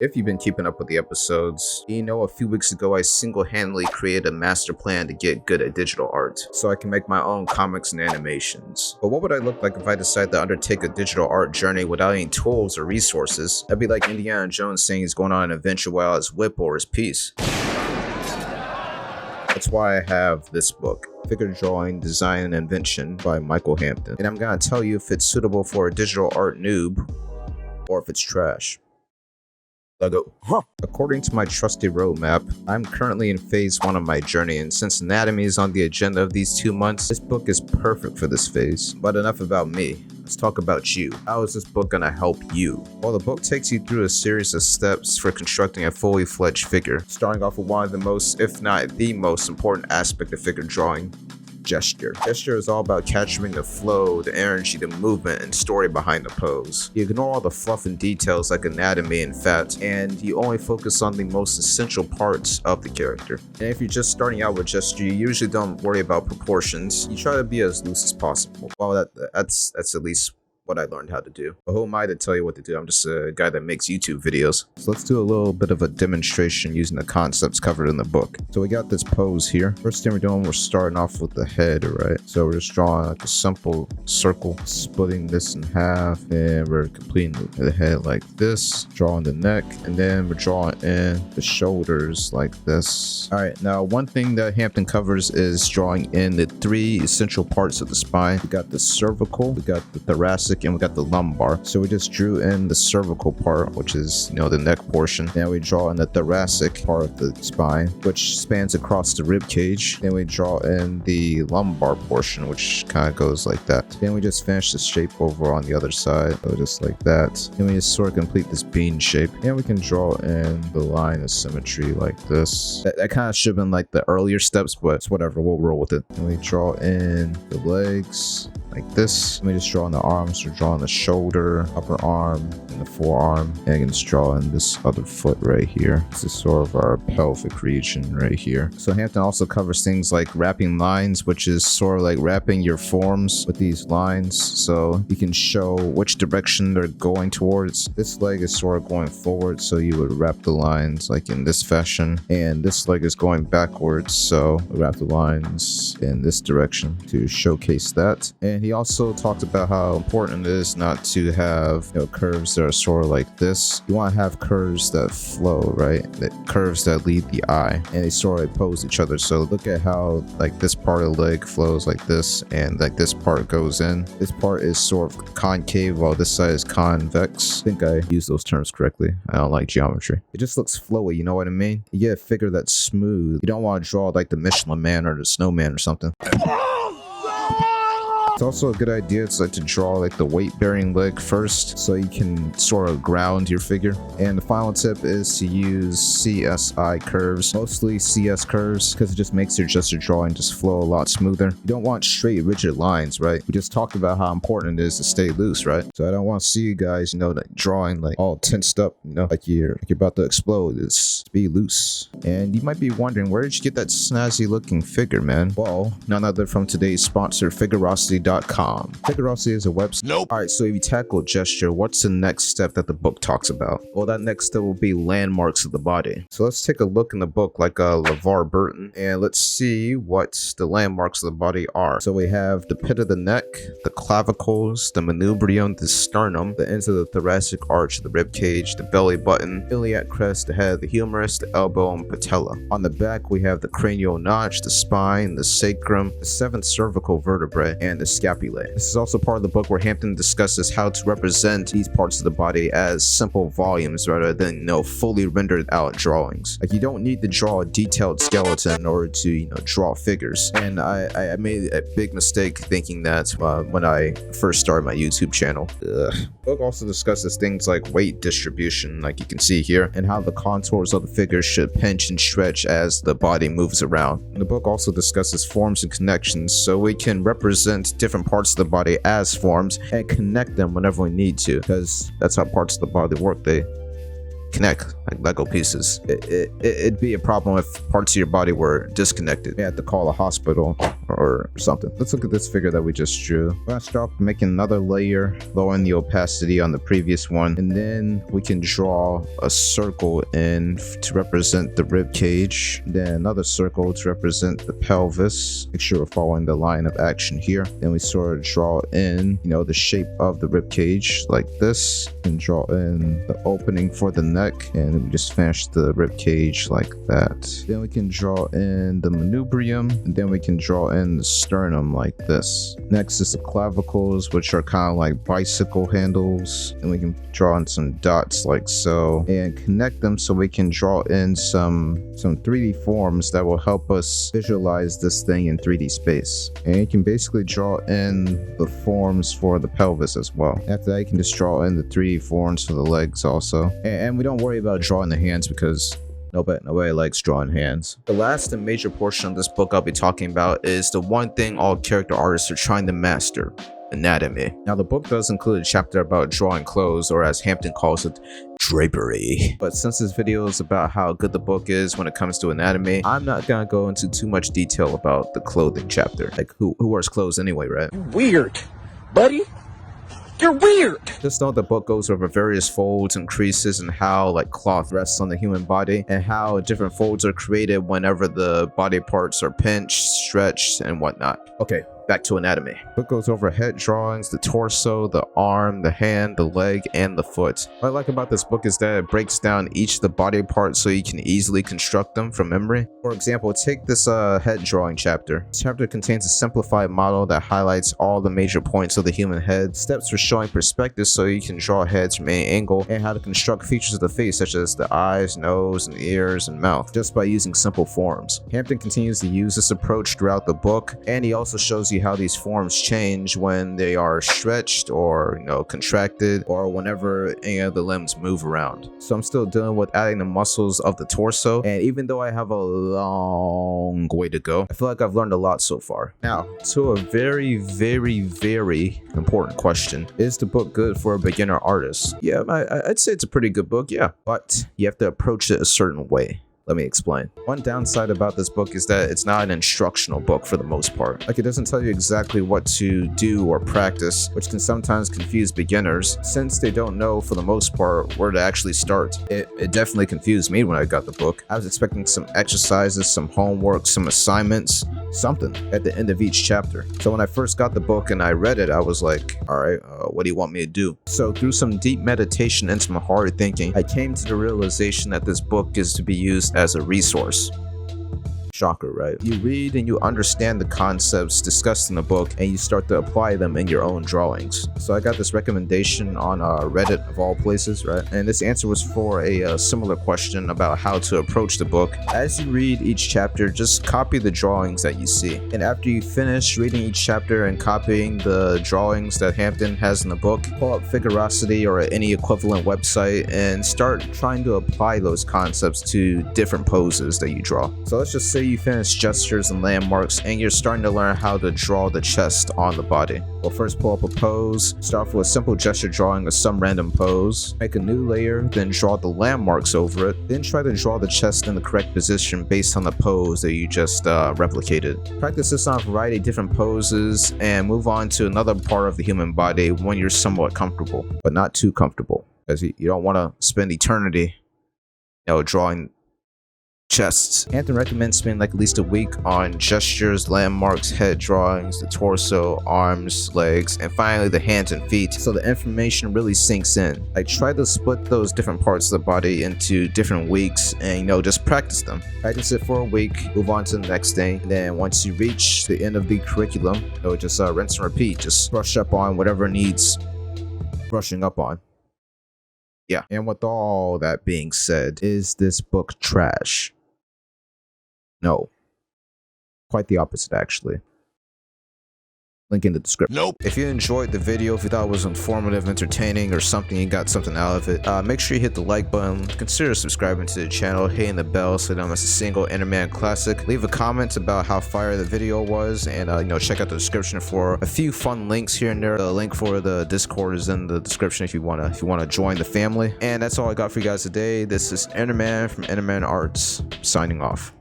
If you've been keeping up with the episodes, you know a few weeks ago I single-handedly created a master plan to get good at digital art, so I can make my own comics and animations. But what would I look like if I decided to undertake a digital art journey without any tools or resources? That'd be like Indiana Jones saying he's going on an adventure without his whip or his piece. That's why I have this book, Figure Drawing, Design, and Invention by Michael Hampton. And I'm gonna tell you if it's suitable for a digital art noob or if it's trash. Lego. According to my trusty roadmap, I'm currently in phase 1 of my journey, and since anatomy is on the agenda of these 2 months, this book is perfect for this phase. But enough about me. Let's talk about you. How is this book gonna help you? Well, the book takes you through a series of steps for constructing a fully fledged figure, starting off with one of the most, if not the most important aspect of figure drawing: gesture. Gesture is all about capturing the flow, the energy, the movement, and story behind the pose. You ignore all the fluff and details like anatomy and fat, and you only focus on the most essential parts of the character. And if you're just starting out with gesture, you usually don't worry about proportions. You try to be as loose as possible. Well, that's at least what I learned how to do. But who am I to tell you what to do? I'm just a guy that makes YouTube videos. So let's do a little bit of a demonstration using the concepts covered in the book. So we got this pose here. First thing we're doing, we're starting off with the head, right? So we're just drawing like a simple circle, splitting this in half, and we're completing the head like this, drawing the neck, and then we're drawing in the shoulders like this. All right, now one thing that Hampton covers is drawing in the 3 essential parts of the spine. We got the cervical, we got the thoracic, and we got the lumbar. So we just drew in the cervical part, which is, the neck portion. Then we draw in the thoracic part of the spine, which spans across the rib cage. Then we draw in the lumbar portion, which kind of goes like that. Then we just finish the shape over on the other side, so just like that. Then we just sort of complete this bean shape, and we can draw in the line of symmetry like this. That kind of should have been like the earlier steps, but it's whatever, we'll roll with it. Then we draw in the legs like this. Let me just draw in the arms. We're drawing the shoulder, upper arm, and the forearm. And I can just draw in this other foot right here. This is sort of our pelvic region right here. So Hampton also covers things like wrapping lines, which is sort of like wrapping your forms with these lines, so you can show which direction they're going towards. This leg is sort of going forward, so you would wrap the lines like in this fashion, and this leg is going backwards, so we wrap the lines in this direction to showcase that. And he also talked about how important it is not to have curves that are sort of like this. You want to have curves that flow, right? Curves that lead the eye, and they sort of oppose each other. So look at how like this part of the leg flows like this, and like this part goes in. This part is sort of concave while this side is convex. I think I used those terms correctly. I don't like geometry. It just looks flowy, you know what I mean? You get a figure that's smooth. You don't want to draw like the Michelin Man or the Snowman or something. It's also a good idea to draw like the weight-bearing leg first, so you can sort of ground your figure. And the final tip is to use CSI curves, mostly CS curves, because it just makes your gesture drawing just flow a lot smoother. You don't want straight, rigid lines, right? We just talked about how important it is to stay loose, right? So I don't want to see you guys, like drawing like all tensed up, like you're about to explode. It's be loose. And you might be wondering, where did you get that snazzy looking figure, man? Well, none other from today's sponsor, Figurosity.com. Figurosity is a website. Nope. Alright, so if you tackle gesture, what's the next step that the book talks about? Well, that next step will be landmarks of the body. So let's take a look in the book like LeVar Burton, and let's see what the landmarks of the body are. So we have the pit of the neck, the clavicles, the manubrium, the sternum, the ends of the thoracic arch, the rib cage, the belly button, iliac crest, the head of the humerus, the elbow, and patella. On the back, we have the cranial notch, the spine, the sacrum, the 7th cervical vertebrae, and the scapulae. This is also part of the book where Hampton discusses how to represent these parts of the body as simple volumes rather than fully rendered out drawings. Like, you don't need to draw a detailed skeleton in order to draw figures. And I made a big mistake thinking that when I first started my YouTube channel. The book also discusses things like weight distribution, like you can see here, and how the contours of the figure should pinch and stretch as the body moves around. And the book also discusses forms and connections, so we can represent different parts of the body as forms and connect them whenever we need to, because that's how parts of the body work. connect like Lego pieces. It'd be a problem if parts of your body were disconnected. You had to call a hospital or something. Let's look at this figure that we just drew. We're gonna start off making another layer, lowering the opacity on the previous one, and then we can draw a circle in to represent the rib cage, then another circle to represent the pelvis. Make sure we're following the line of action here. Then we sort of draw in, you know, the shape of the rib cage like this, and draw in the opening for the neck, and we just finish the rib cage like that. Then we can draw in the manubrium, and then we can draw in the sternum like this. Next is the clavicles, which are kind of like bicycle handles, and we can draw in some dots like so, and connect them so we can draw in some 3D forms that will help us visualize this thing in 3D space. And you can basically draw in the forms for the pelvis as well. After that, you can just draw in the 3D forms for the legs also. And we don't worry about drawing the hands because nobody likes drawing hands. The last and major portion of this book I'll be talking about is the one thing all character artists are trying to master: anatomy. Now, the book does include a chapter about drawing clothes, or as Hampton calls it, drapery. But since this video is about how good the book is when it comes to anatomy, I'm not gonna go into too much detail about the clothing chapter. Like, who wears clothes anyway, right? You weird, buddy. You're weird. Just know the book goes over various folds and creases and how like cloth rests on the human body, and how different folds are created whenever the body parts are pinched, stretched, and whatnot. Okay, back to anatomy. Book goes over head drawings, the torso, the arm, the hand, the leg, and the foot. What I like about this book is that it breaks down each of the body parts so you can easily construct them from memory. For example, take this head drawing chapter. This chapter contains a simplified model that highlights all the major points of the human head, steps for showing perspective so you can draw heads from any angle, and how to construct features of the face such as the eyes, nose, and ears, and mouth, just by using simple forms. Hampton continues to use this approach throughout the book, and he also shows you how these forms change when they are stretched or, you know, contracted, or whenever any of the limbs move around. So I'm still dealing with adding the muscles of the torso, and even though I have a long way to go, I feel like I've learned a lot so far. Now, to a very, very, very important question: is the book good for a beginner artist? Yeah, I'd say it's a pretty good book, yeah, but you have to approach it a certain way. Let me explain. One downside about this book is that it's not an instructional book for the most part. Like, it doesn't tell you exactly what to do or practice, which can sometimes confuse beginners since they don't know for the most part where to actually start. It definitely confused me when I got the book. I was expecting some exercises, some homework, some assignments, something at the end of each chapter. So when I first got the book and I read it, I was like, all right, what do you want me to do? So through some deep meditation and some hard thinking, I came to the realization that this book is to be used as a resource. Shocker, right? You read and you understand the concepts discussed in the book, and you start to apply them in your own drawings. So I got this recommendation on Reddit of all places, right? And this answer was for a similar question about how to approach the book. As you read each chapter, just copy the drawings that you see. And after you finish reading each chapter and copying the drawings that Hampton has in the book, pull up Figurosity or any equivalent website and start trying to apply those concepts to different poses that you draw. So let's just say you finish gestures and landmarks and you're starting to learn how to draw the chest on the body. Well, first pull up a pose, start off with a simple gesture drawing of some random pose, make a new layer, then draw the landmarks over it, then try to draw the chest in the correct position based on the pose that you just replicated. Practice this on a variety of different poses and move on to another part of the human body when you're somewhat comfortable, but not too comfortable, because you don't want to spend eternity, drawing chests. Hampton recommends spending like at least a week on gestures, landmarks, head drawings, the torso, arms, legs, and finally the hands and feet, so the information really sinks in. Like, try to split those different parts of the body into different weeks and just practice them. Practice it for a week, move on to the next thing, and then once you reach the end of the curriculum, just rinse and repeat. Just brush up on whatever needs brushing up on. Yeah, and with all that being said, is this book trash? No. Quite the opposite, actually. Link in the description. Nope. If you enjoyed the video, if you thought it was informative, entertaining, or something, you got something out of it, make sure you hit the like button, consider subscribing to the channel, hitting the bell so you don't miss a single Enderman classic. Leave a comment about how fire the video was, and check out the description for a few fun links here and there. The link for the Discord is in the description if you wanna join the family. And that's all I got for you guys today. This is Enderman from Enderman Arts, signing off.